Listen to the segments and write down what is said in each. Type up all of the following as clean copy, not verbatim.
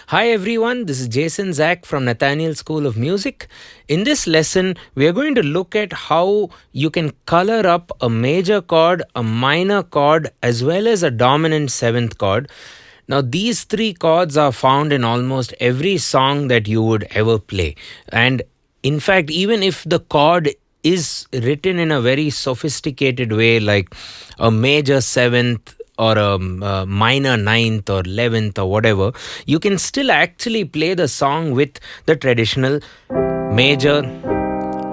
Hi everyone, this is Jason Zach from Nathaniel School of Music. In this lesson, we are going to look at how you can color up a major chord, a minor chord, as well as a dominant seventh chord. Now, these three chords are found in almost every song that you would ever play. And in fact, even if the chord is written in a very sophisticated way, like a major seventh, or a minor ninth or 11th or whatever, you can still actually play the song with the traditional major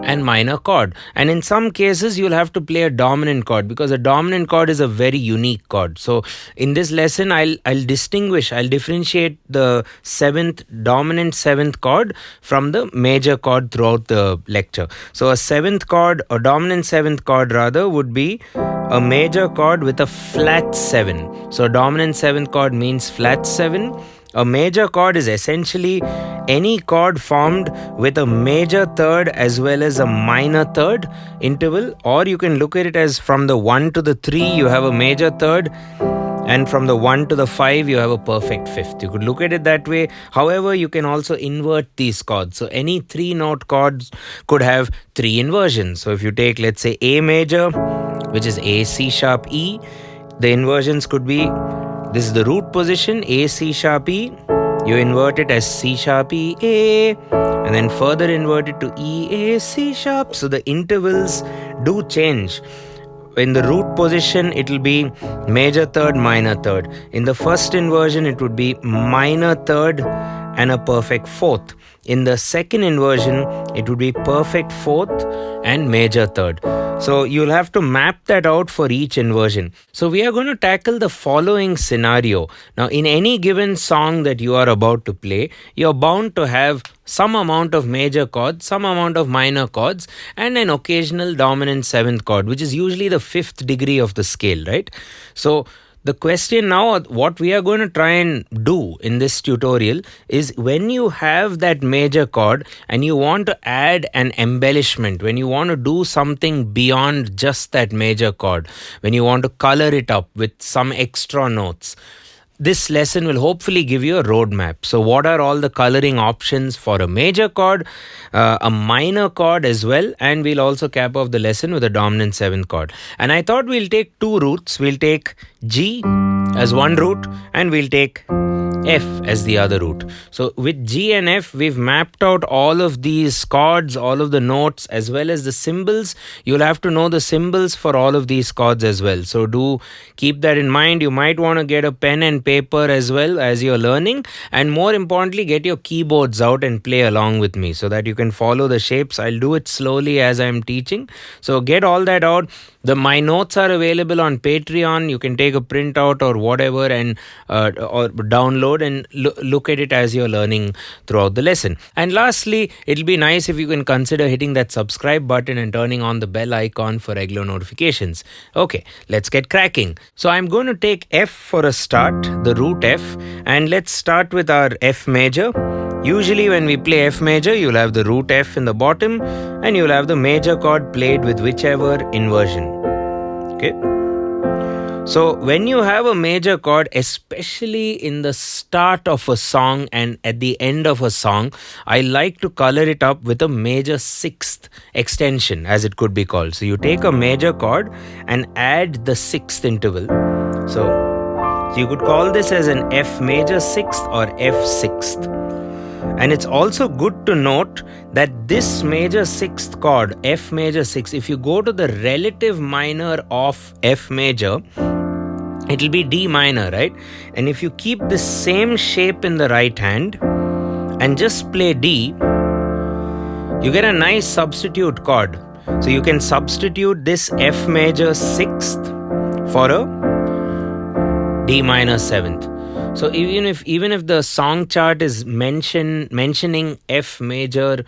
and minor chord. And in some cases, you'll have to play a dominant chord because a dominant chord is a very unique chord. So in this lesson, I'll differentiate the dominant seventh chord from the major chord throughout the lecture. So a dominant seventh chord rather, would be a major chord with a flat 7. So a dominant seventh chord means flat 7. A major chord is essentially any chord formed with a major third as well as a minor third interval, or you can look at it as from the 1 to the 3 you have a major third, and from the 1 to the 5 you have a perfect fifth. You could look at it that way. However, you can also invert these chords. So any 3-note chords could have 3 inversions. So if you take, let's say, A major, which is A, C sharp, E, the inversions could be, this is the root position, A, C sharp, E. You invert it as C sharp, E, A, and then further invert it to E, A, C sharp. So the intervals do change. In the root position, it will be major third, minor third. In the first inversion, it would be minor third and a perfect fourth. In the second inversion, it would be perfect fourth and major third. So you'll have to map that out for each inversion. So we are going to tackle the following scenario. Now, in any given song that you are about to play, you're bound to have some amount of major chords, some amount of minor chords, and an occasional dominant seventh chord, which is usually the 5th degree of the scale, right? So the question now, what we are going to try and do in this tutorial is, when you have that major chord and you want to add an embellishment, when you want to do something beyond just that major chord, when you want to color it up with some extra notes, this lesson will hopefully give you a roadmap. So what are all the coloring options for a major chord, a minor chord as well, and we'll also cap off the lesson with a dominant seventh chord. And I thought we'll take 2 routes. We'll take G as one route and we'll take F as the other route. So with G and F, we've mapped out all of these chords, all of the notes, as well as the symbols. You'll have to know the symbols for all of these chords as well. So do keep that in mind. You might want to get a pen and paper as well as you're learning. And more importantly, get your keyboards out and play along with me so that you can follow the shapes. I'll do it slowly as I'm teaching. So get all that out. My notes are available on Patreon. You can take a printout or whatever and or download and look at it as you're learning throughout the lesson. And lastly, it'll be nice if you can consider hitting that subscribe button and turning on the bell icon for regular notifications. Okay, let's get cracking. So I'm going to take F for a start, the root F, and let's start with our F major. Usually when we play F major, you'll have the root F in the bottom and you'll have the major chord played with whichever inversion. Okay. So when you have a major chord, especially in the start of a song and at the end of a song, I like to color it up with a major 6th extension, as it could be called. So you take a major chord and add the 6th interval. So you could call this as an F major 6th or F 6th. And it's also good to note that this major 6th chord, F major 6, if you go to the relative minor of F major, it'll be D minor, right? And if you keep the same shape in the right hand and just play D, you get a nice substitute chord. So you can substitute this F major 6th for a D minor 7th. So even if the song chart is mentioning F major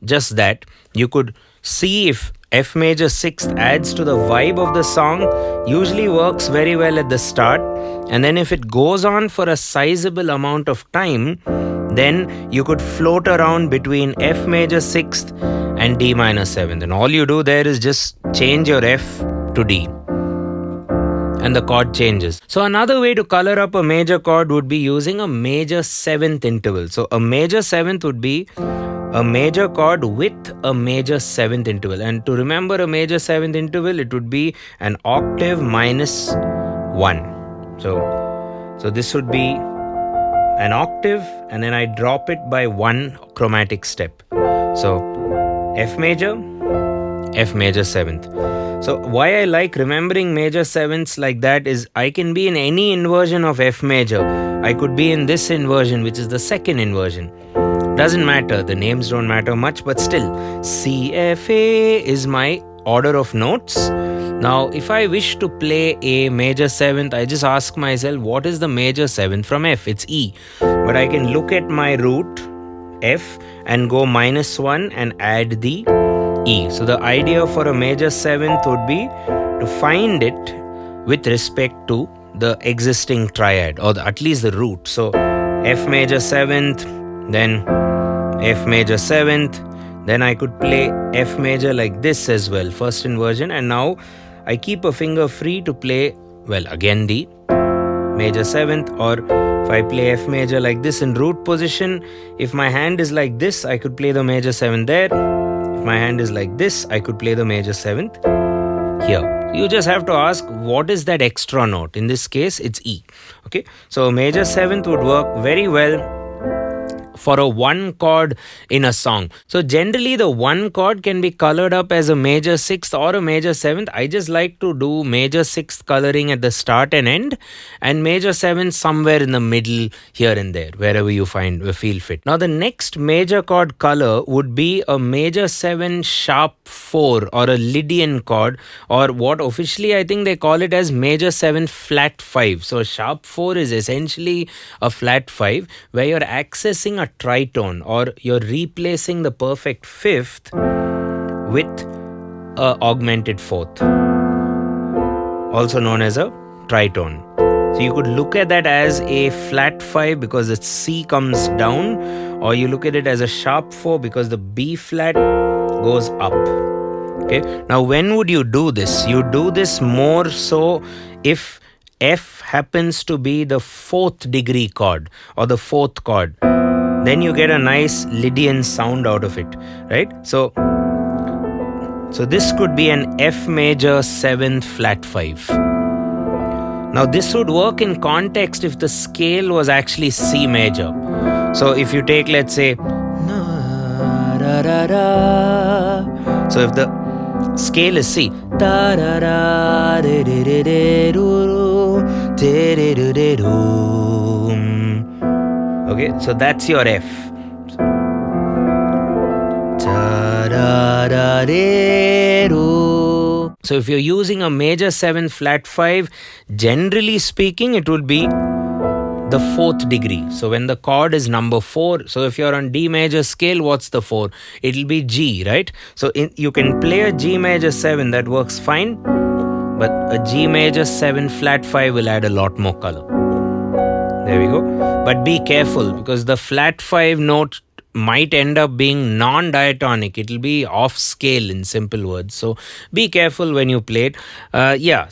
just that, you could see if F major 6th adds to the vibe of the song. Usually works very well at the start, and then if it goes on for a sizable amount of time, then you could float around between F major 6th and D minor 7th, and all you do there is just change your F to D. and the chord changes. So another way to color up a major chord would be using a major 7th interval. So a major 7th would be a major chord with a major 7th interval. And to remember a major 7th interval, it would be an octave minus 1. So this would be an octave, and then I drop it by 1 chromatic step. So F major 7th. So why I like remembering major 7ths like that is I can be in any inversion of F major. I could be in this inversion, which is the second inversion. Doesn't matter, the names don't matter much, but still, C, F, A is my order of notes. Now, if I wish to play a major 7th, I just ask myself, what is the major 7th from F? It's E. But I can look at my root, F, and go -1 and add the E. So the idea for a major 7th would be to find it with respect to the existing triad, or at least the root. So F major 7th, then F major 7th, then I could play F major like this as well, first inversion, and now I keep a finger free to play, well, again the major 7th, or if I play F major like this in root position, if my hand is like this, I could play the major 7th there. If my hand is like this, I could play the major 7th here. You just have to ask, what is that extra note? In this case, it's E. Okay, so major 7th would work very well for a 1 chord in a song. So generally the 1 chord can be colored up as a major 6th or a major 7th. I just like to do major 6th coloring at the start and end, and major 7th somewhere in the middle here and there, wherever you feel fit. Now the next major chord color would be a major 7 sharp 4, or a Lydian chord, or what officially I think they call it as major 7 flat 5. So sharp 4 is essentially a flat 5 where you're accessing a tritone, or you're replacing the perfect 5th with a augmented 4th, also known as a tritone. So you could look at that as a flat 5 because its C comes down, or you look at it as a sharp 4 because the B flat goes up. Okay, now when would you do this? You do this more so if F happens to be the 4th degree chord or the 4th chord. Then you get a nice Lydian sound out of it, right? So this could be an F major 7th flat 5. Now this would work in context if the scale was actually C major. So if you take, let's say, so if the scale is C, okay, so that's your F. So if you're using a major 7 flat 5, generally speaking, it would be the 4th degree. So when the chord is number 4, so if you're on D major scale, what's the 4? It'll be G, right? So you can play a G major 7, that works fine, but a G major 7 flat 5 will add a lot more color. There we go. But be careful, because the flat 5 note might end up being non-diatonic. It'll be off scale, in simple words. So be careful when you play it.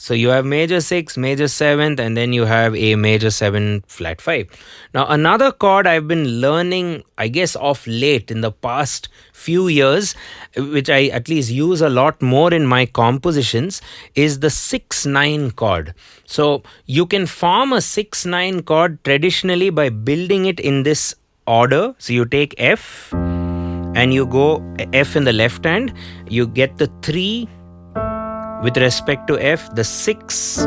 So you have major 6, major 7th, and then you have a major 7 flat 5. Now another chord I've been learning, I guess, of late in the past few years, which I at least use a lot more in my compositions, is the 6/9 chord. So you can form a 6/9 chord traditionally by building it in this order. So you take F and you go F in the left hand, you get the 3 with respect to F, the 6,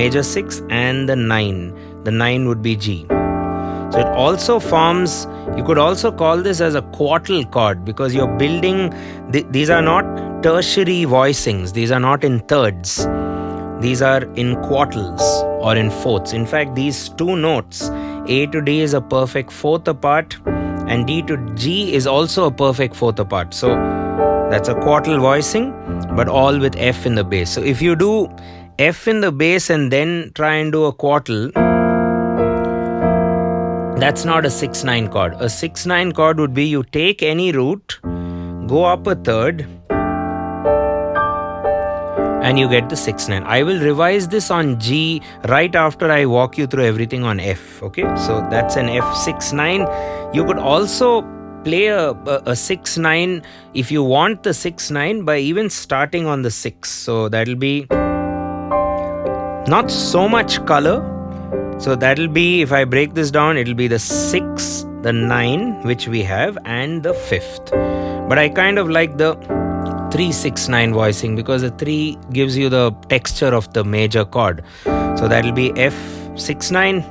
major 6, and the 9. The 9 would be G. So it also forms, you could also call this as a quartal chord, because you're building, these are not tertiary voicings, these are not in thirds, these are in quartals or in fourths. In fact, these two notes, A to D is a perfect 4th apart, and D to G is also a perfect 4th apart. So that's a quartal voicing, but all with F in the bass. So if you do F in the bass and then try and do a quartal, that's not a 6/9 chord. A 6/9 chord would be you take any root, go up a third, and you get the 6/9. I will revise this on G right after I walk you through everything on F. Okay, so that's an F6/9. You could also play a 6/9 if you want the 6/9 by even starting on the 6. So that'll be not so much color. So that'll be, if I break this down, it'll be the 6, the 9 which we have, and the 5th. But I kind of like the 3/6/9 voicing because the 3 gives you the texture of the major chord. So that'll be F6/9.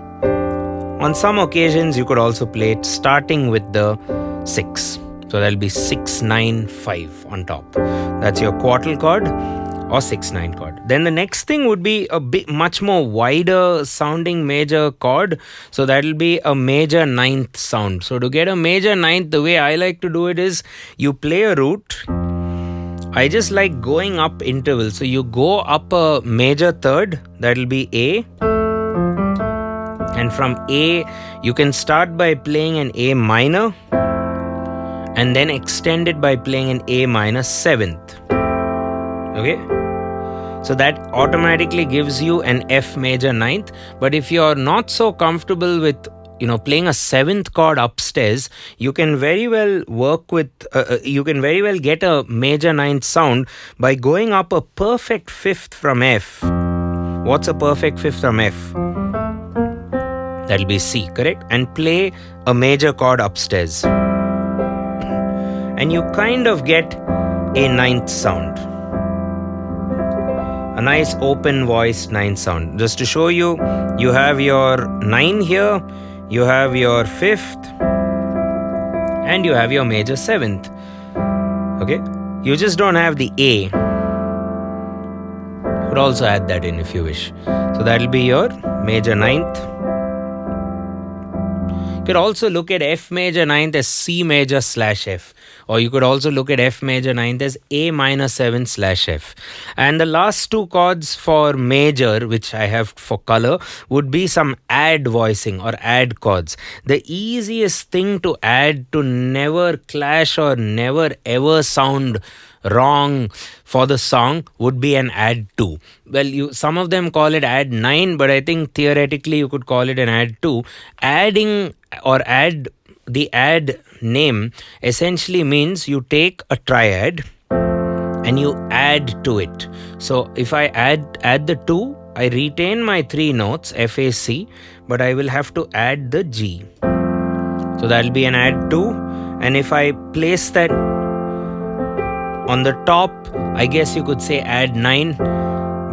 On some occasions you could also play it starting with the 6. So that'll be 6/9/5 on top. That's your quartal chord or 6/9 chord. Then the next thing would be a bit much more wider sounding major chord. So that'll be a major 9th sound. So to get a major 9th, the way I like to do it is you play a root. I just like going up intervals. So you go up a major 3rd, that'll be A. And from A, you can start by playing an A minor and then extend it by playing an A minor 7th. Okay? So that automatically gives you an F major 9th. But if you're not so comfortable with playing a 7th chord upstairs, you can very well work with, you can very well get a major 9th sound by going up a perfect 5th from F. What's a perfect 5th from F? That'll be C, correct? And play a major chord upstairs. And you kind of get a 9th sound. A nice open voiced 9th sound. Just to show you, you have your 9 here, you have your 5th, and you have your major 7th. Okay? You just don't have the A. You could also add that in if you wish. So that'll be your major 9th. You could also look at F major 9th as C major / F. Or you could also look at F major 9th as A minor 7 / F. And the last 2 chords for major, which I have for color, would be some add voicing or add chords. The easiest thing to add to never clash or never ever sound wrong for the song would be an add 2. Well, some of them call it add 9, but I think theoretically you could call it an add 2. Adding or add, the add name essentially means you take a triad and you add to it. So if I add the 2, I retain my 3 notes F, A, C, but I will have to add the G. So that'll be an add 2. And if I place that on the top, I guess you could say add 9,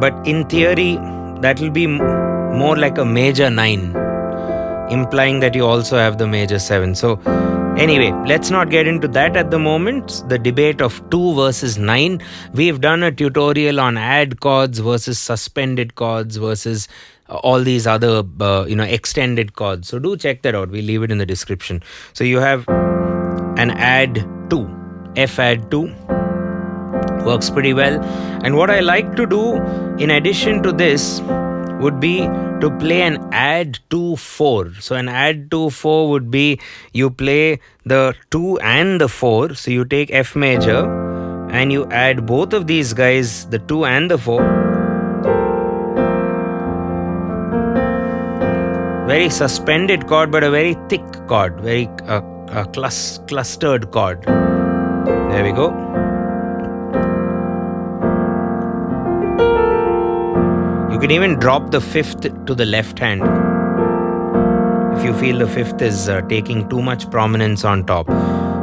but in theory that will be more like a major 9, implying that you also have the major 7. So anyway, let's not get into that at the moment. The debate of 2 versus 9. We've done a tutorial on add chords versus suspended chords versus all these other extended chords. So do check that out. We'll leave it in the description. So you have an add 2, F add 2. Works pretty well. And what I like to do in addition to this would be to play an add 2/4. So an add 2/4 would be you play the 2 and the 4. So you take F major and you add both of these guys, the 2 and the 4. Very suspended chord, but a very thick chord, very clustered chord. There we go. You can even drop the 5th to the left hand if you feel the 5th is taking too much prominence on top.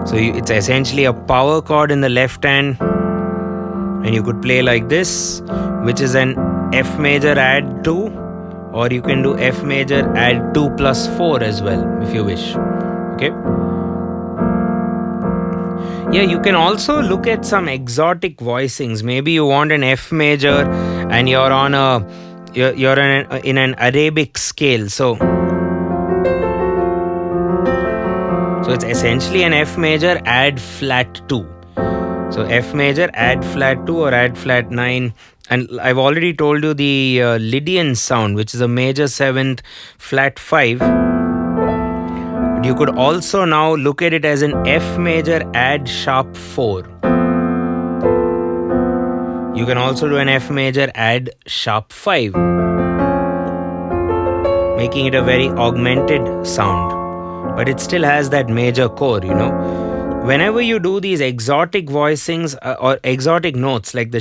So it's essentially a power chord in the left hand, and you could play like this, which is an F major add 2, or you can do F major add 2 plus 4 as well if you wish. Okay. Yeah, you can also look at some exotic voicings. Maybe you want an F major and you're on you're in an Arabic scale. So it's essentially an F major add flat 2. So F major add flat 2 or add flat 9. And I've already told you the Lydian sound, which is a major 7th flat 5. You could also now look at it as an F major add sharp 4. You can also do an F major, add sharp 5, making it a very augmented sound. But it still has that major core, you know. Whenever you do these exotic voicings or exotic notes, like the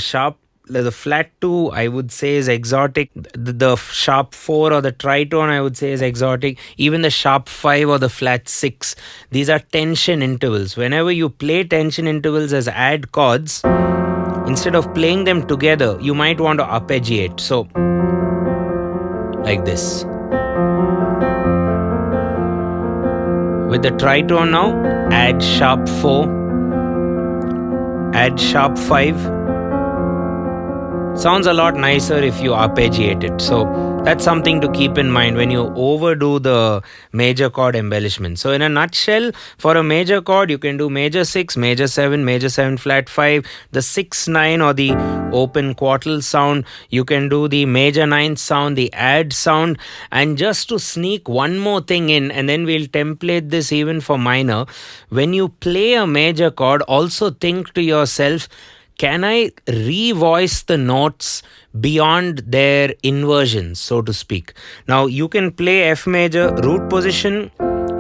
flat 2, I would say is exotic. The sharp 4 or the tritone, I would say is exotic. Even the sharp 5 or the flat 6. These are tension intervals. Whenever you play tension intervals as add chords, instead of playing them together, you might want to arpeggiate. So, like this. With the tritone now, add sharp 4, add sharp 5. Sounds a lot nicer if you arpeggiate it. So that's something to keep in mind when you overdo the major chord embellishment. So in a nutshell, for a major chord, you can do major 6, major 7 flat 5, the 6/9 or the open quartal sound. You can do the major 9th sound, the add sound. And just to sneak one more thing in, and then we'll template this even for minor. When you play a major chord, also think to yourself, can I revoice the notes beyond their inversions, so to speak? Now, you can play F major root position,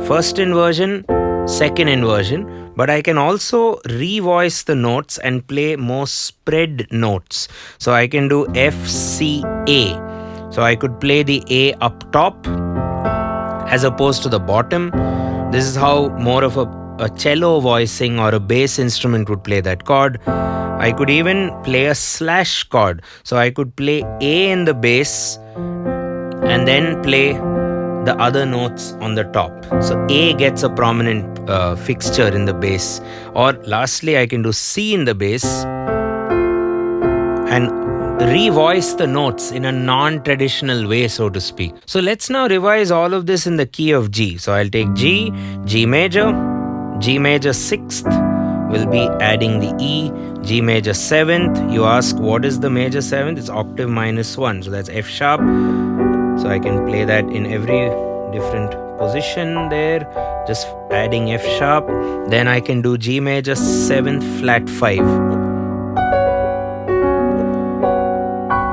first inversion, second inversion, but I can also revoice the notes and play more spread notes. So I can do F, C, A. So I could play the A up top as opposed to the bottom. This is how more of a cello voicing or a bass instrument would play that chord. I could even play a slash chord. So I could play A in the bass and then play the other notes on the top. So A gets a prominent fixture in the bass. Or lastly, I can do C in the bass and revoice the notes in a non-traditional way, so to speak. So let's now revise all of this in the key of G. So I'll take G, G major 6th, will be adding the E, G major 7th. You ask, what is the major 7th? It's octave minus 1. So that's F sharp. So I can play that in every different position there. Just adding F sharp. Then I can do G major 7th flat 5.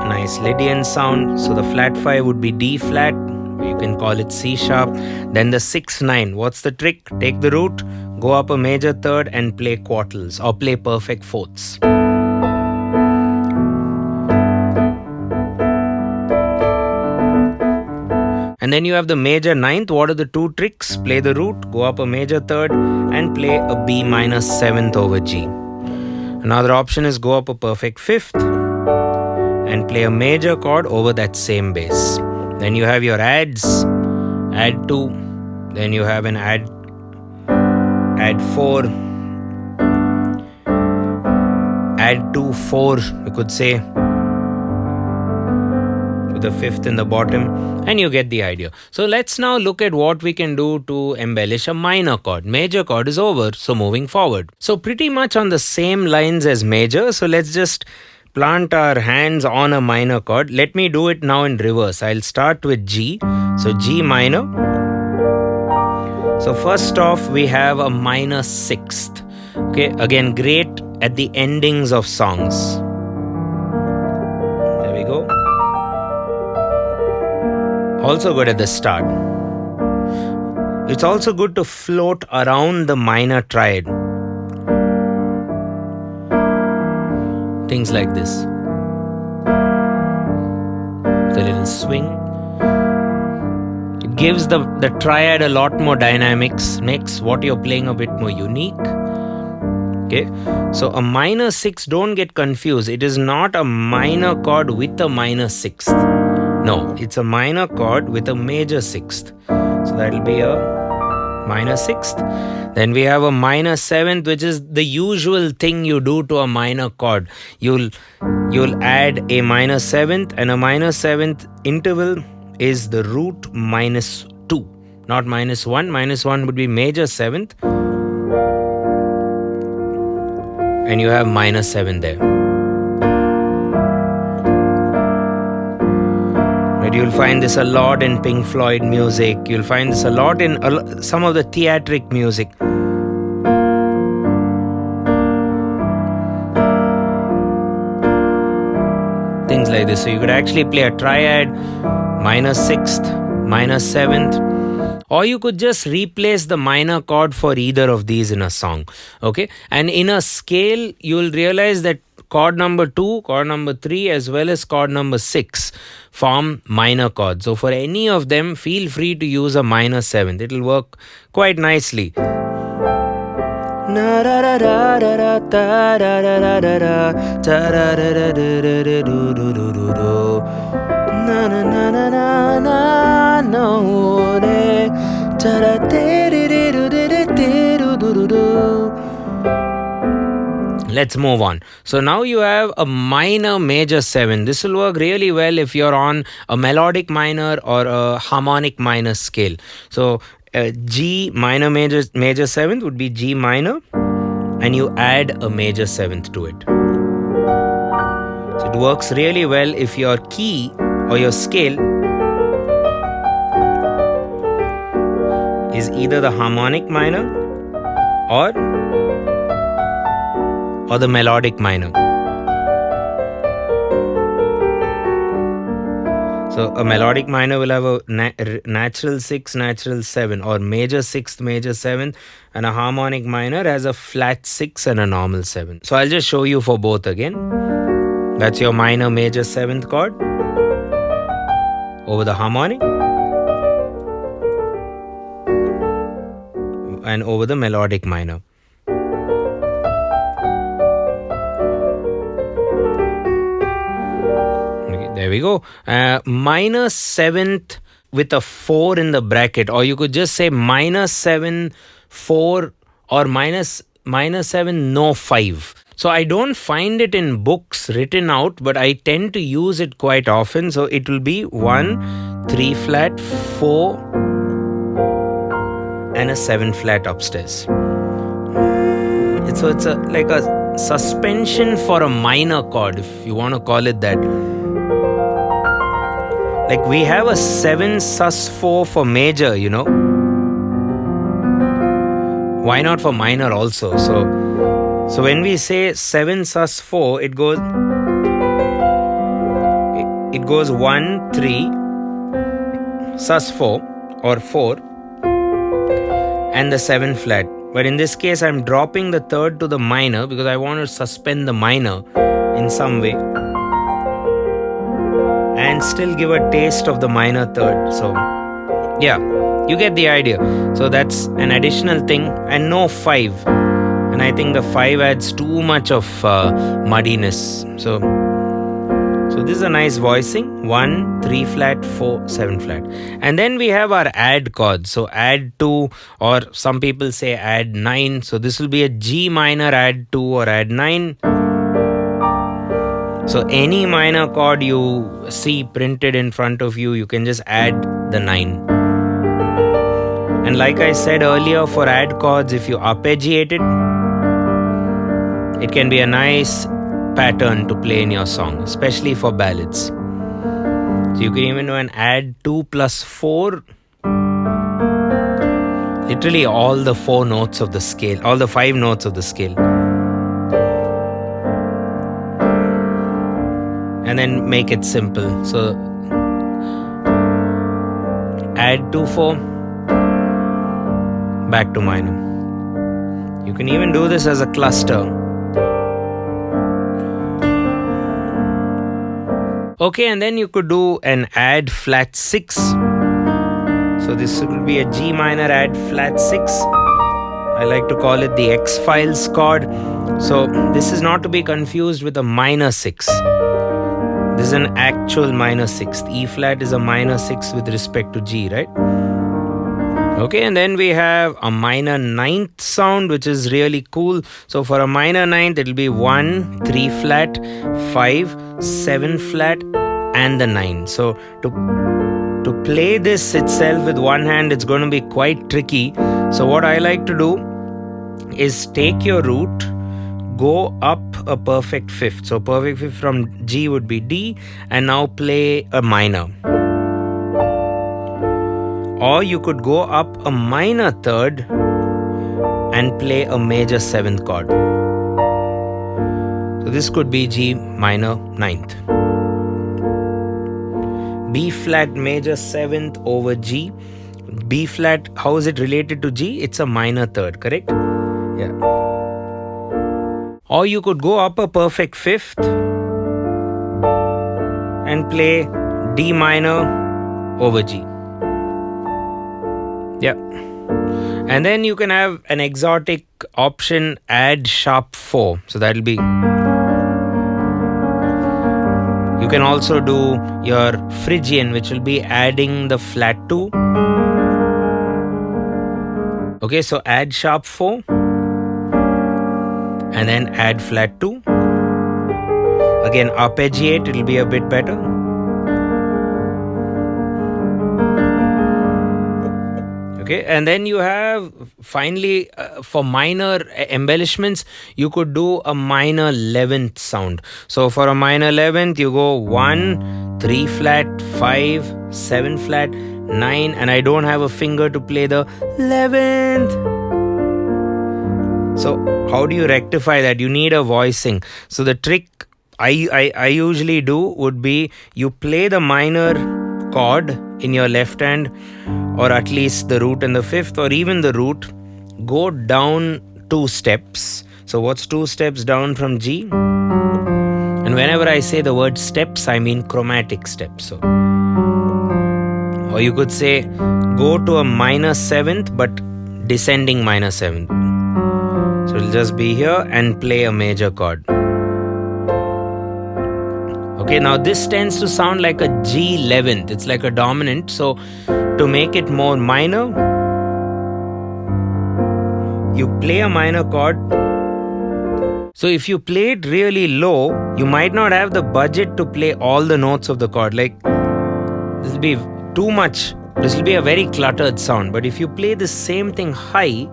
Nice Lydian sound. So the flat 5 would be D flat. You can call it C sharp. Then the 6/9. What's the trick? Take the root, go up a major 3rd and play quartals or play perfect 4ths. And then you have the major 9th. What are the 2 tricks? Play the root, go up a major 3rd and play a B minus 7th over G. Another option is go up a perfect 5th and play a major chord over that same bass. Then you have your adds, add 2, then you have an add 4, add 2, 4, you could say, with the 5th in the bottom, and you get the idea. So let's now look at what we can do to embellish a minor chord. Major chord is over, so moving forward. So pretty much on the same lines as major, so let's just plant our hands on a minor chord. Let me do it now in reverse. I'll start with G. So G minor. So first off, we have a minor 6th. Okay, again, great at the endings of songs. There we go. Also good at the start. It's also good to float around the minor triad. Things like this. With a little swing. It gives the triad a lot more dynamics, makes what you're playing a bit more unique. Okay, so a minor 6, don't get confused. It is not a minor chord with a minor 6th. No, it's a minor chord with a major 6th. So that will be a minor 6th. Then we have a minor 7th, which is the usual thing you do to a minor chord. You'll add a minor 7th, and a minor 7th interval is the root minus 2, not minus 1. Minus 1 would be major 7th. And you have minor 7 there. Right, you'll find this a lot in Pink Floyd music. You'll find this a lot in some of the theatric music. like this. So you could actually play a triad, minor 6th, minor 7th, or you could just replace the minor chord for either of these in a song. Okay, and in a scale you'll realize that chord number 2, chord number 3, as well as chord number 6 form minor chords. So for any of them, feel free to use a minor 7th. It'll work quite nicely. Let's move on. So now you have a minor major 7. This will work really well if you're on a melodic minor or a harmonic minor scale. So G minor major 7th would be G minor, and you add a major 7th to it. So it works really well if your key or your scale is either the harmonic minor or the melodic minor. So a melodic minor will have a natural 6, natural 7, or major 6th, major 7th, and a harmonic minor has a flat 6 and a normal 7. So I'll just show you for both again. That's your minor major 7th chord over the harmonic and over the melodic minor. There we go. Minor 7th with a 4 in the bracket, or you could just say minor 7, 4, or minor 7, no 5. So I don't find it in books written out, but I tend to use it quite often. So it will be 1, 3 flat, 4, and a 7 flat upstairs. So it's like a suspension for a minor chord, if you want to call it that. Like we have a 7 sus4 for major, you know. Why not for minor also? So when we say 7 sus4, it goes 1, 3, sus4 or 4, and the 7 flat. But in this case, I'm dropping the third to the minor because I want to suspend the minor in some way and still give a taste of the minor third. So yeah, you get the idea. So that's an additional thing, and no 5. And I think the 5 adds too much of muddiness. So this is a nice voicing. 1, 3 flat, 4, 7 flat. And then we have our add chords. So add 2, or some people say add 9. So this will be a G minor add 2 or add 9. So any minor chord you see printed in front of you, you can just add the 9. And like I said earlier, for add chords, if you arpeggiate it, it can be a nice pattern to play in your song, especially for ballads. So you can even do an add 2 plus 4. Literally all the 4 notes of the scale, all the 5 notes of the scale. And then make it simple. So add 2, 4, back to minor. You can even do this as a cluster. Okay, and then you could do an add flat 6. So this will be a G minor add flat 6. I like to call it the X-Files chord. So this is not to be confused with a minor 6. This is an actual minor 6th. E flat is a minor 6 with respect to G, right? Okay, and then we have a minor 9th sound, which is really cool. So for a minor 9th, it will be 1, 3 flat, 5, 7 flat, and the 9. So to play this itself with one hand, it's going to be quite tricky. So what I like to do is take your root, go up a perfect 5th. So perfect 5th from G would be D, and now play a minor. Or you could go up a minor 3rd and play a major 7th chord. So this could be G minor 9th. B flat major 7th over G. B flat, how is it related to G? It's a minor third, correct? Yeah. Or you could go up a perfect 5th and play D minor over G. Yeah. And then you can have an exotic option, add sharp 4. So that'll be... You can also do your Phrygian, which will be adding the flat 2. Okay, so add sharp 4 and then add flat 2. Again, arpeggiate, it will be a bit better. Okay, and then you have finally for minor embellishments, you could do a minor 11th sound. So for a minor 11th, you go 1, 3 flat, 5, 7 flat, 9, and I don't have a finger to play the 11th. So how do you rectify that? You need a voicing. So the trick I usually do would be you play the minor chord in your left hand, or at least the root and the 5th, or even the root, go down 2 steps. So what's 2 steps down from G? And whenever I say the word steps, I mean chromatic steps. So, or you could say go to a minor 7th but descending minor 7th. So it'll just be here and play a major chord. Okay, now this tends to sound like a G11th. It's like a dominant. So to make it more minor, you play a minor chord. So if you play it really low, you might not have the budget to play all the notes of the chord. Like, this will be too much. This will be a very cluttered sound. But if you play the same thing high,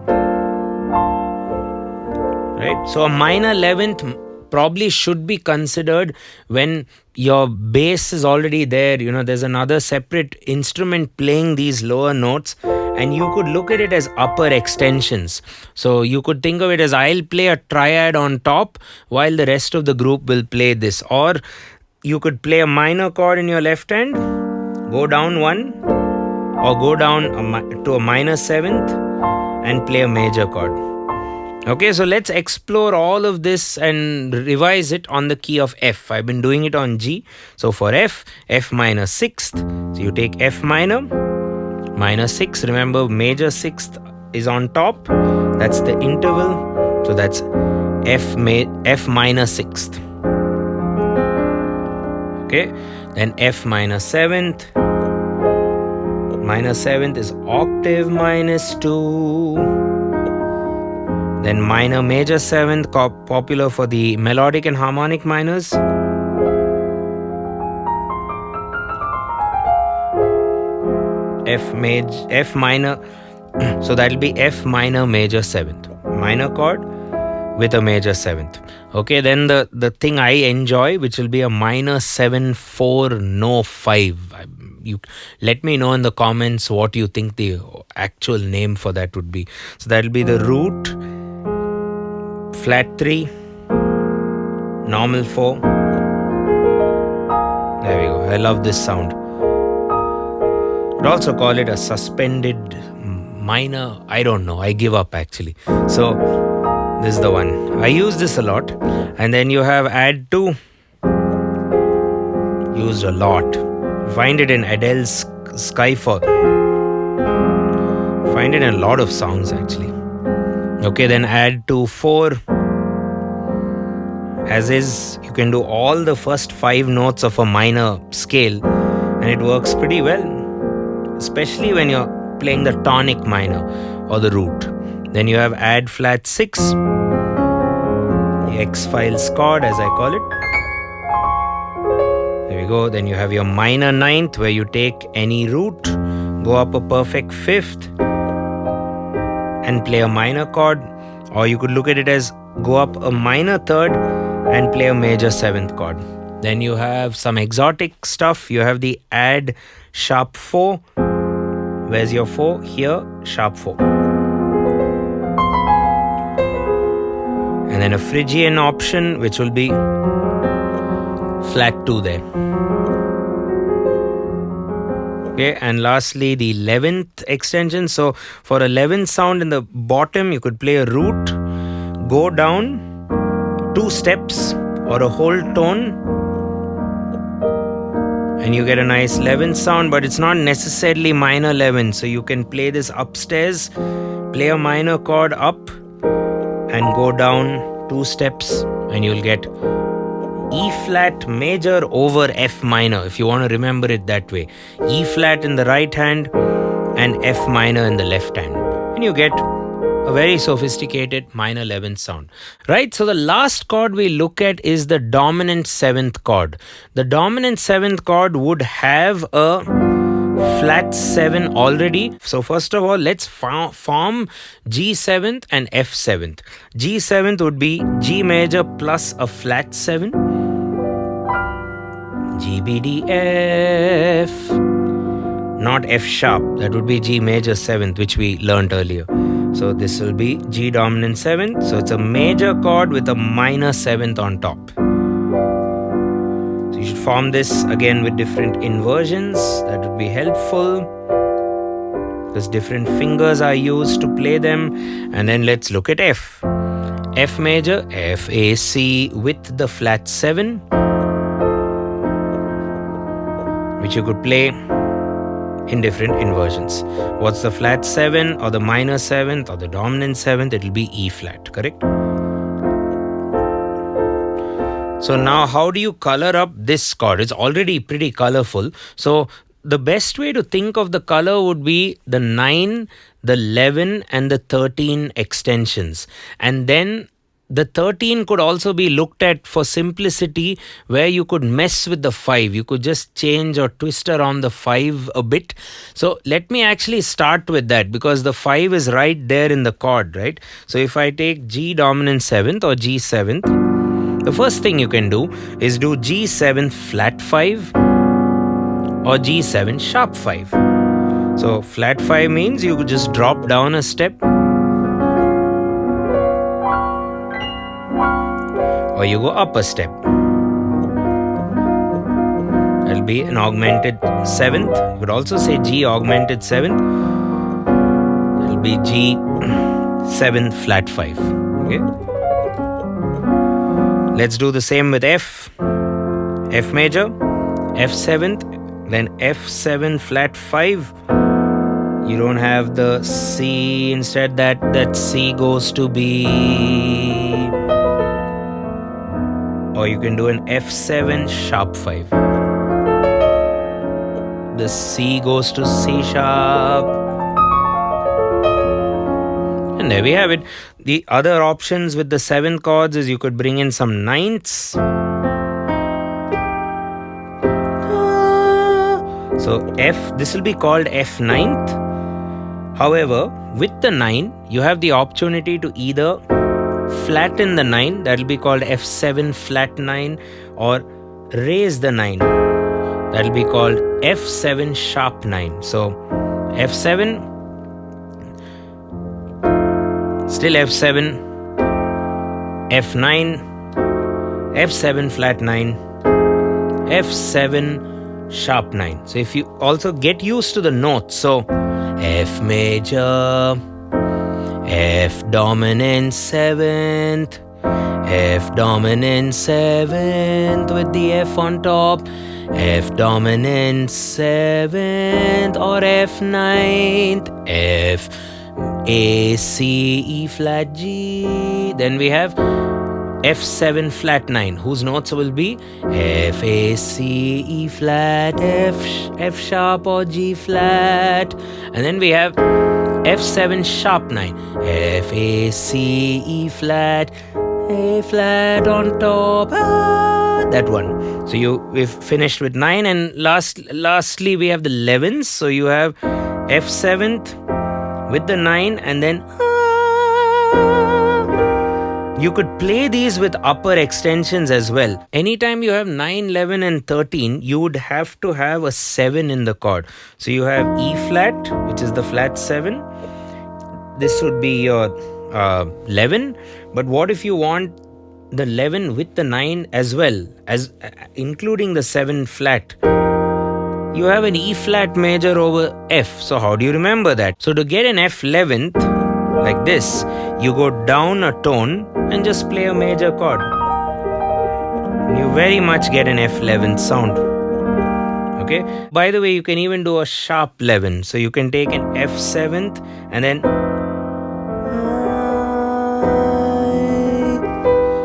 right? So a minor 11th probably should be considered when your bass is already there. You know, there's another separate instrument playing these lower notes, and you could look at it as upper extensions. So you could think of it as, I'll play a triad on top while the rest of the group will play this. Or you could play a minor chord in your left hand, go down 1, or go down to a minor 7th and play a major chord. Okay, so let's explore all of this and revise it on the key of F. I've been doing it on G. So for F, F minor 6th. So you take F minor, minor 6. Remember, major 6th is on top. That's the interval. So that's F minor 6th. Okay, then F minor 7th. Minor 7th is octave minus 2. Then minor major 7th, popular for the melodic and harmonic minors. F minor, so that will be F minor major 7th. Minor chord with a major 7th. Okay, then the thing I enjoy, which will be a minor 7/4 no 5. You let me know in the comments what you think the actual name for that would be. So that will be the root, flat 3, normal 4. There we go. I love this sound. Could also call it a suspended minor. I don't know. I give up actually. So this is the one. I use this a lot. And then you have add 2. Used a lot. Find it in Adele's Skyfall. Find it in a lot of songs actually. Okay, then add 2, 4. As is, you can do all the first 5 notes of a minor scale and it works pretty well, especially when you're playing the tonic minor or the root. Then you have add flat 6, the X-Files chord as I call it. There we go. Then you have your minor 9th where you take any root, go up a perfect 5th and play a minor chord, or you could look at it as go up a minor 3rd and play a major 7th chord. Then you have some exotic stuff. You have the add sharp 4. Where's your 4? Here, sharp 4. And then a Phrygian option, which will be flat 2 there. Okay, and lastly the 11th extension. So for a 11th sound in the bottom, you could play a root, go down 2 steps or a whole tone, and you get a nice 11th sound, but it's not necessarily minor 11. So you can play this upstairs, play a minor chord up and go down 2 steps, and you'll get E flat major over F minor, if you want to remember it that way. E flat in the right hand and F minor in the left hand, and you get a very sophisticated minor 11th sound. Right, so the last chord we look at is the dominant 7th chord. The dominant 7th chord would have a flat 7 already. So first of all, let's form G7th and F7th. G7th would be G major plus a flat 7, G, B, D, F, not F sharp. That would be G major 7th, which we learned earlier. So this will be G dominant 7th. So it's a major chord with a minor 7th on top. So you should form this again with different inversions. That would be helpful, because different fingers are used to play them. And then let's look at F. F major, F, A, C with the flat 7, which you could play in different inversions. What's the flat 7 or the minor 7th or the dominant 7th? It will be E flat, correct? So now how do you color up this chord? It's already pretty colorful. So the best way to think of the color would be the 9, the 11 and the 13 extensions. And then the 13 could also be looked at for simplicity, where you could mess with the 5. You could just change or twist around the 5 a bit. So let me actually start with that, because the 5 is right there in the chord, right? So if I take G dominant 7th or G7th, the first thing you can do is do G7 flat 5 or G7 sharp 5. So flat 5 means you could just drop down a step, or you go up a step. That'll be an augmented 7th. You could also say G augmented 7th. That'll be G7 flat 5. Okay. Let's do the same with F. F major, F7th, then F7 flat 5. You don't have the C. Instead, that C goes to B. Or you can do an F7 sharp 5. The C goes to C sharp. And there we have it. The other options with the 7th chords is you could bring in some 9ths. So F, this will be called F 9th. However, with the 9, you have the opportunity to either flatten the 9, that will be called F7 flat 9, or raise the 9, that will be called F7 sharp 9. So F7, still F7, F9, F7 flat 9, F7 sharp 9. So if you also get used to the notes, so F major, F dominant 7th, F dominant 7th with the F on top, F dominant 7th or F 9th, F, A, C, E flat, G. Then we have F7 flat 9, whose notes will be F, A, C, E flat, F sharp or G flat. And then we have F7 sharp 9, F, A, C, E flat, A flat on top, that one. So we've finished with 9, and lastly we have the 11s. So you have F7th with the 9, and then you could play these with upper extensions as well. Anytime you have 9, 11 and 13, you would have to have a 7 in the chord. So you have E flat, which is the flat 7. This would be your 11. But what if you want the 11 with the 9 as well, as including the 7 flat? you have an E flat major over F. So how do you remember that? So to get an F 11th like this, you go down a tone and just play a major chord. You very much get an F 11th sound. Okay. By the way, you can even do a sharp 11. So you can take an F 7th and then.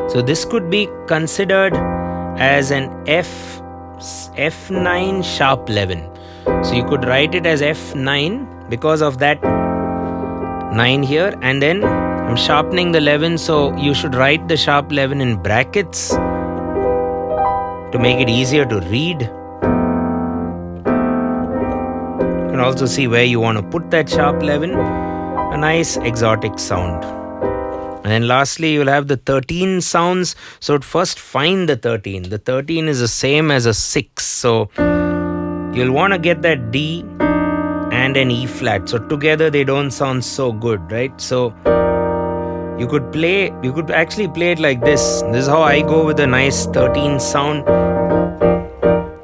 So this could be considered as an F9 sharp 11. So you could write it as F9 because of that 9 here, and then I'm sharpening the 11, so you should write the sharp 11 in brackets to make it easier to read. You can also see where you want to put that sharp 11, a nice exotic sound. And then lastly, you'll have the 13 sounds. So first find the 13. The 13 is the same as a 6. So you'll want to get that D and an E flat. So together they don't sound so good, right? So you could actually play it like this. This is how I go with a nice 13 sound.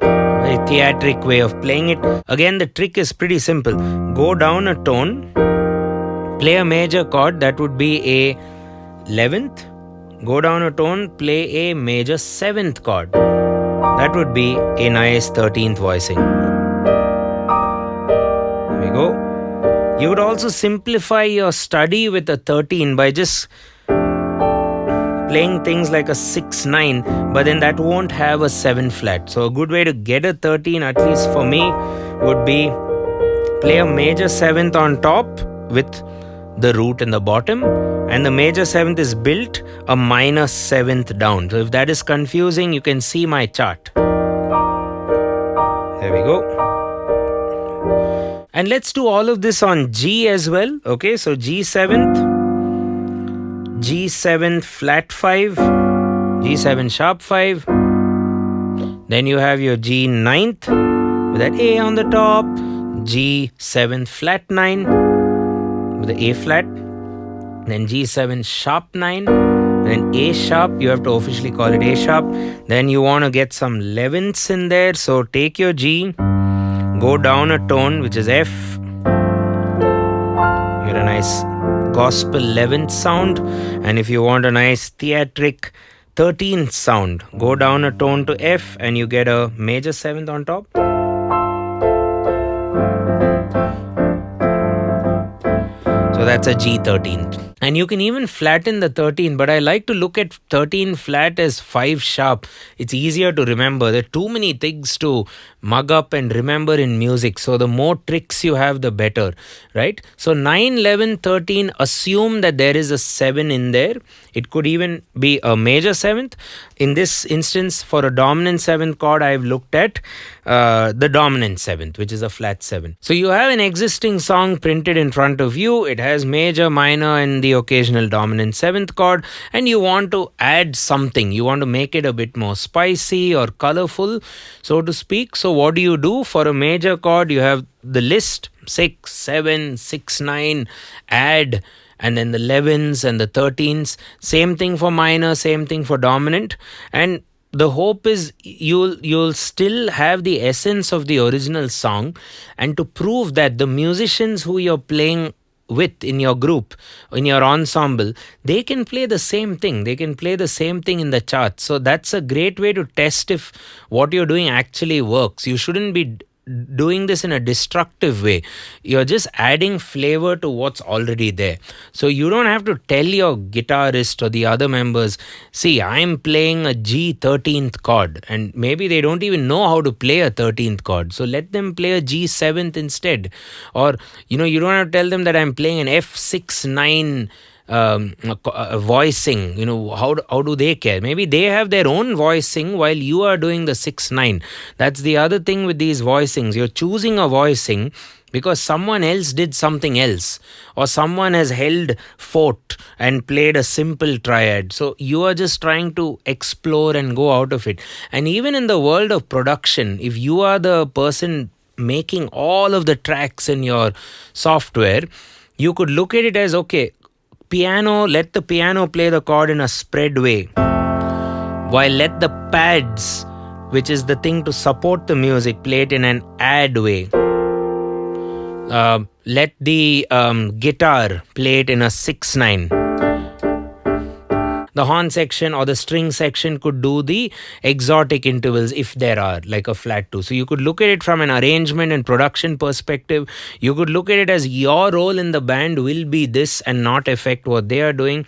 A theatric way of playing it. Again, the trick is pretty simple. Go down a tone, play a major chord, that would be a 11th. Go down a tone, play a major 7th chord. That would be a nice 13th voicing. There we go. You would also simplify your study with a 13 by just playing things like a 6-9, but then that won't have a 7 flat. So a good way to get a 13, at least for me, would be play a major 7th on top with the root in the bottom, and the major 7th is built a minor 7th down. So if that is confusing, you can see my chart. There we go. And let's do all of this on G as well. Okay, so G 7th, G 7th flat 5, G 7 sharp 5. Then you have your G 9th with that A on the top, G 7th flat 9 with the A flat, then G7 sharp 9, then A sharp. You have to officially call it A sharp. Then you want to get some 11ths in there. So take your G, go down a tone, which is F. You get a nice gospel 11th sound. And if you want a nice theatric 13th sound, go down a tone to F and you get a major 7th on top. So that's a G13th. And you can even flatten the 13, but I like to look at 13 flat as 5 sharp. It's easier to remember. There are too many things to mug up and remember in music. So the more tricks you have, the better, right? So 9, 11, 13, assume that there is a 7 in there. It could even be a major 7th. In this instance, for a dominant 7th chord, I've looked at the dominant 7th, which is a flat 7. So you have an existing song printed in front of you. It has major, minor, and the occasional dominant 7th chord, and you want to add something. You want to make it a bit more spicy or colorful, so to speak. So what do you do? For a major chord, you have the list 6, 7, 6, 9, add, and then the 11s and the 13s. Same thing for minor, same thing for dominant. And the hope is you'll still have the essence of the original song, and to prove that the musicians who you're playing with in your group, in your ensemble, they can play the same thing. They can play the same thing in the chart. So that's a great way to test if what you're doing actually works. You shouldn't be doing this in a destructive way. You're just adding flavor to what's already there. So you don't have to tell your guitarist or the other members, see, I'm playing a G 13th chord, and maybe they don't even know how to play a 13th chord. So let them play a G 7th instead. Or, you don't have to tell them that I'm playing an F6, 9 voicing. How do they care? Maybe they have their own voicing while you are doing the 6-9. That's the other thing with these voicings. You're choosing a voicing because someone else did something else, or someone has held fort and played a simple triad. So you are just trying to explore and go out of it. And even in the world of production, if you are the person making all of the tracks in your software, you could look at it as, okay, piano, let the piano play the chord in a spread way, while let the pads which is the thing to support the music, play it in an add way. Let the guitar play it in a 6/9. The horn section or the string section could do the exotic intervals if there are, like a flat 2. So you could look at it from an arrangement and production perspective. You could look at it as your role in the band will be this and not affect what they are doing.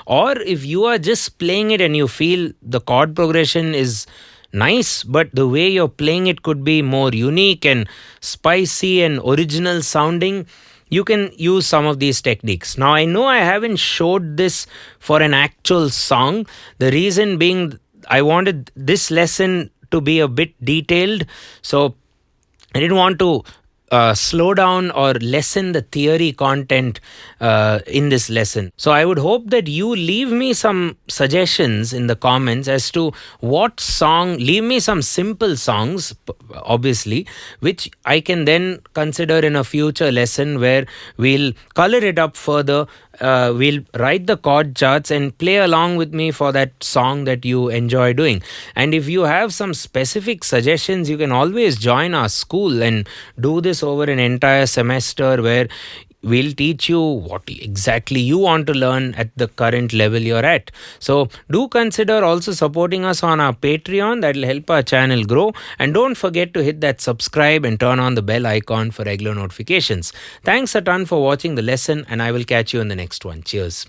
Or if you are just playing it and you feel the chord progression is nice, but the way you're playing it could be more unique and spicy and original sounding, you can use some of these techniques. Now, I know I haven't showed this for an actual song. The reason being, I wanted this lesson to be a bit detailed. So I didn't want to slow down or lessen the theory content in this lesson. So I would hope that you leave me some suggestions in the comments as to what song, leave me some simple songs, obviously, which I can then consider in a future lesson where we'll color it up further. We'll write the chord charts and play along with me for that song that you enjoy doing. And if you have some specific suggestions, you can always join our school and do this over an entire semester where we'll teach you what exactly you want to learn at the current level you're at. So do consider also supporting us on our Patreon. That will help our channel grow. And don't forget to hit that subscribe and turn on the bell icon for regular notifications. Thanks a ton for watching the lesson, and I will catch you in the next one. Cheers.